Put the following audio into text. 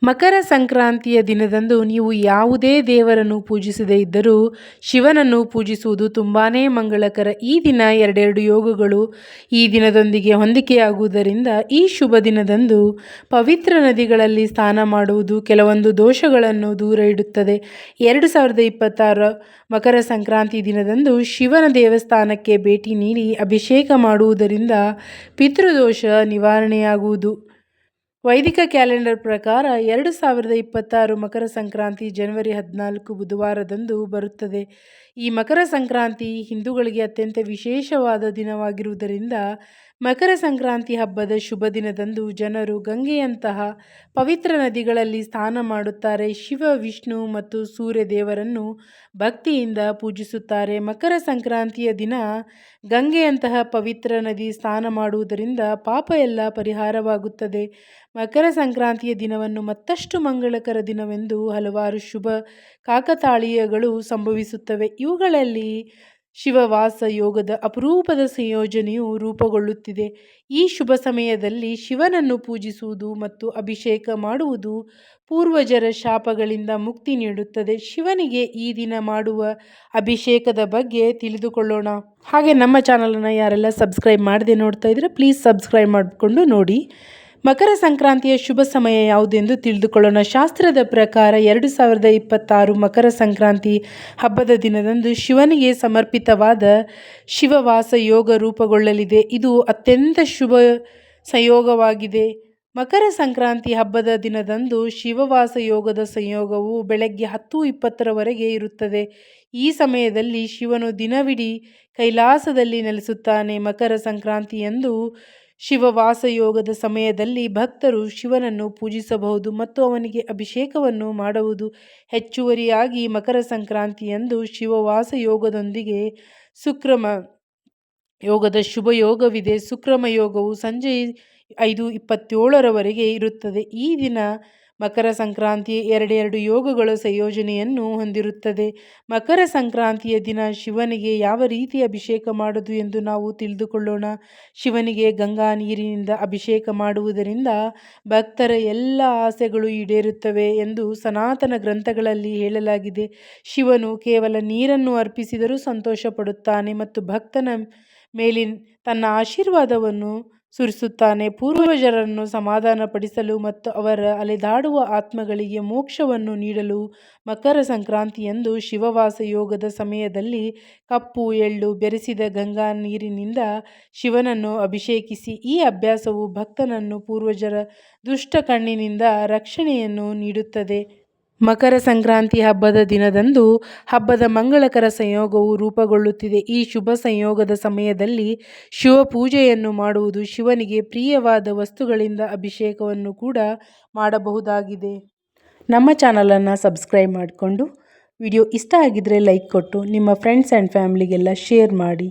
ಮಕರ ಸಂಕ್ರಾಂತಿಯ ದಿನದಂದು ನೀವು ಯಾವುದೇ ದೇವರನ್ನು ಪೂಜಿಸದೇ ಇದ್ದರೂ ಶಿವನನ್ನು ಪೂಜಿಸುವುದು ತುಂಬಾ ಮಂಗಳಕರ. ಈ ದಿನ ಎರಡೆರಡು ಯೋಗಗಳು ಈ ದಿನದೊಂದಿಗೆ ಹೊಂದಿಕೆಯಾಗುವುದರಿಂದ ಈ ಶುಭ ದಿನದಂದು ಪವಿತ್ರ ನದಿಗಳಲ್ಲಿ ಸ್ನಾನ ಮಾಡುವುದು ಕೆಲವೊಂದು ದೋಷಗಳನ್ನು ದೂರ ಇಡುತ್ತದೆ. 2026 ಮಕರ ಸಂಕ್ರಾಂತಿ ದಿನದಂದು ಶಿವನ ದೇವಸ್ಥಾನಕ್ಕೆ ಭೇಟಿ ನೀಡಿ ಅಭಿಷೇಕ ಮಾಡುವುದರಿಂದ ಪಿತೃದೋಷ ನಿವಾರಣೆಯಾಗುವುದು. ವೈದಿಕ ಕ್ಯಾಲೆಂಡರ್ ಪ್ರಕಾರ 2026 ಮಕರ ಸಂಕ್ರಾಂತಿ ಜನವರಿ 14 ಬುಧವಾರದಂದು ಬರುತ್ತದೆ. ಈ ಮಕರ ಸಂಕ್ರಾಂತಿ ಹಿಂದೂಗಳಿಗೆ ಅತ್ಯಂತ ವಿಶೇಷವಾದ ದಿನವಾಗಿರುವುದರಿಂದ ಮಕರ ಸಂಕ್ರಾಂತಿ ಹಬ್ಬದ ಶುಭ ದಿನದಂದು ಜನರು ಗಂಗೆಯಂತಹ ಪವಿತ್ರ ನದಿಗಳಲ್ಲಿ ಸ್ನಾನ ಮಾಡುತ್ತಾರೆ. ಶಿವ, ವಿಷ್ಣು ಮತ್ತು ಸೂರ್ಯ ದೇವರನ್ನು ಭಕ್ತಿಯಿಂದ ಪೂಜಿಸುತ್ತಾರೆ. ಮಕರ ಸಂಕ್ರಾಂತಿಯ ದಿನ ಗಂಗೆಯಂತಹ ಪವಿತ್ರ ನದಿ ಸ್ನಾನ ಮಾಡುವುದರಿಂದ ಪಾಪ ಎಲ್ಲ ಪರಿಹಾರವಾಗುತ್ತದೆ. ಮಕರ ಸಂಕ್ರಾಂತಿಯ ದಿನವನ್ನು ಮತ್ತಷ್ಟು ಮಂಗಳಕರ ದಿನವೆಂದು ಹಲವಾರು ಶುಭ ಕಾಕತಾಳೀಯಗಳು ಸಂಭವಿಸುತ್ತವೆ. ಇವುಗಳಲ್ಲಿ ಶಿವವಾಸ ಯೋಗದ ಅಪರೂಪದ ಸಂಯೋಜನೆಯು ರೂಪುಗೊಳ್ಳುತ್ತಿದೆ. ಈ ಶುಭ ಸಮಯದಲ್ಲಿ ಶಿವನನ್ನು ಪೂಜಿಸುವುದು ಮತ್ತು ಅಭಿಷೇಕ ಮಾಡುವುದು ಪೂರ್ವಜರ ಶಾಪಗಳಿಂದ ಮುಕ್ತಿ ನೀಡುತ್ತದೆ. ಶಿವನಿಗೆ ಈ ದಿನ ಮಾಡುವ ಅಭಿಷೇಕದ ಬಗ್ಗೆ ತಿಳಿದುಕೊಳ್ಳೋಣ. ಹಾಗೆ ನಮ್ಮ ಚಾನಲನ್ನು ಯಾರೆಲ್ಲ ಸಬ್ಸ್ಕ್ರೈಬ್ ಮಾಡದೆ ನೋಡ್ತಾ ಇದ್ರೆ ಪ್ಲೀಸ್ ಸಬ್ಸ್ಕ್ರೈಬ್ ಮಾಡಿಕೊಂಡು ನೋಡಿ. ಮಕರ ಸಂಕ್ರಾಂತಿಯ ಶುಭ ಸಮಯ ಯಾವುದೆಂದು ತಿಳಿದುಕೊಳ್ಳೋಣ. ಶಾಸ್ತ್ರದ ಪ್ರಕಾರ 2026 ಮಕರ ಸಂಕ್ರಾಂತಿ ಹಬ್ಬದ ದಿನದಂದು ಶಿವನಿಗೆ ಸಮರ್ಪಿತವಾದ ಶಿವವಾಸ ಯೋಗ ರೂಪುಗೊಳ್ಳಲಿದೆ. ಇದು ಅತ್ಯಂತ ಶುಭ ಸಂಯೋಗವಾಗಿದೆ. ಮಕರ ಸಂಕ್ರಾಂತಿ ಹಬ್ಬದ ದಿನದಂದು ಶಿವವಾಸ ಯೋಗದ ಸಂಯೋಗವು ಬೆಳಗ್ಗೆ 10:20 ಇರುತ್ತದೆ. ಈ ಸಮಯದಲ್ಲಿ ಶಿವನು ದಿನವಿಡೀ ಕೈಲಾಸದಲ್ಲಿ ನೆಲೆಸುತ್ತಾನೆ. ಮಕರ ಸಂಕ್ರಾಂತಿಯಂದು ಶಿವವಾಸ ಯೋಗದ ಸಮಯದಲ್ಲಿ ಭಕ್ತರು ಶಿವನನ್ನು ಪೂಜಿಸಬಹುದು ಮತ್ತು ಅವನಿಗೆ ಅಭಿಷೇಕವನ್ನು ಮಾಡಬಹುದು. ಹೆಚ್ಚುವರಿಯಾಗಿ ಮಕರ ಸಂಕ್ರಾಂತಿಯಂದು ಶಿವವಾಸ ಯೋಗದೊಂದಿಗೆ ಸುಕ್ರಮ ಯೋಗದ ಶುಭ ಯೋಗವಿದೆ. ಸುಕ್ರಮ ಯೋಗವು ಸಂಜೆ 5:27 ಇರುತ್ತದೆ. ಈ ದಿನ ಮಕರ ಸಂಕ್ರಾಂತಿ ಎರಡೆರಡು ಯೋಗಗಳ ಸಂಯೋಜನೆಯನ್ನು ಹೊಂದಿರುತ್ತದೆ. ಮಕರ ಸಂಕ್ರಾಂತಿಯ ದಿನ ಶಿವನಿಗೆ ಯಾವ ರೀತಿ ಅಭಿಷೇಕ ಮಾಡುವುದು ಎಂದು ನಾವು ತಿಳಿದುಕೊಳ್ಳೋಣ. ಶಿವನಿಗೆ ಗಂಗಾ ನೀರಿನಿಂದ ಅಭಿಷೇಕ ಮಾಡುವುದರಿಂದ ಭಕ್ತರ ಎಲ್ಲ ಆಸೆಗಳು ಈಡೇರುತ್ತವೆ ಎಂದು ಸನಾತನ ಗ್ರಂಥಗಳಲ್ಲಿ ಹೇಳಲಾಗಿದೆ. ಶಿವನು ಕೇವಲ ನೀರನ್ನು ಅರ್ಪಿಸಿದರೂ ಸಂತೋಷ ಪಡುತ್ತಾನೆ ಮತ್ತು ಭಕ್ತನ ಮೇಲೆ ತನ್ನ ಆಶೀರ್ವಾದವನ್ನು ಸುರಿಸುತ್ತಾನೆ. ಪೂರ್ವಜರನ್ನು ಸಮಾಧಾನಪಡಿಸಲು ಮತ್ತು ಅವರ ಅಲೆದಾಡುವ ಆತ್ಮಗಳಿಗೆ ಮೋಕ್ಷವನ್ನು ನೀಡಲು ಮಕರ ಸಂಕ್ರಾಂತಿಯಂದು ಶಿವವಾಸ ಯೋಗದ ಸಮಯದಲ್ಲಿ ಕಪ್ಪು ಎಳ್ಳು ಬೆರೆಸಿದ ಗಂಗಾ ನೀರಿನಿಂದ ಶಿವನನ್ನು ಅಭಿಷೇಕಿಸಿ. ಈ ಅಭ್ಯಾಸವು ಭಕ್ತನನ್ನು ಪೂರ್ವಜರ ದುಷ್ಟ ಕಣ್ಣಿನಿಂದ ರಕ್ಷಣೆಯನ್ನು ನೀಡುತ್ತದೆ. ಮಕರ ಸಂಕ್ರಾಂತಿ ಹಬ್ಬದ ದಿನದಂದು ಹಬ್ಬದ ಮಂಗಳಕರ ಸಂಯೋಗವು ರೂಪುಗೊಳ್ಳುತ್ತಿದೆ. ಈ ಶುಭ ಸಂಯೋಗದ ಸಮಯದಲ್ಲಿ ಶಿವಪೂಜೆಯನ್ನು ಮಾಡುವುದು, ಶಿವನಿಗೆ ಪ್ರಿಯವಾದ ವಸ್ತುಗಳಿಂದ ಅಭಿಷೇಕವನ್ನು ಕೂಡ ಮಾಡಬಹುದಾಗಿದೆ. ನಮ್ಮ ಚಾನಲನ್ನು ಸಬ್ಸ್ಕ್ರೈಬ್ ಮಾಡಿಕೊಂಡು ವಿಡಿಯೋ ಇಷ್ಟ ಆಗಿದ್ದರೆ ಲೈಕ್ ಕೊಟ್ಟು ನಿಮ್ಮ ಫ್ರೆಂಡ್ಸ್ ಆ್ಯಂಡ್ ಫ್ಯಾಮಿಲಿಗೆಲ್ಲ ಶೇರ್ ಮಾಡಿ.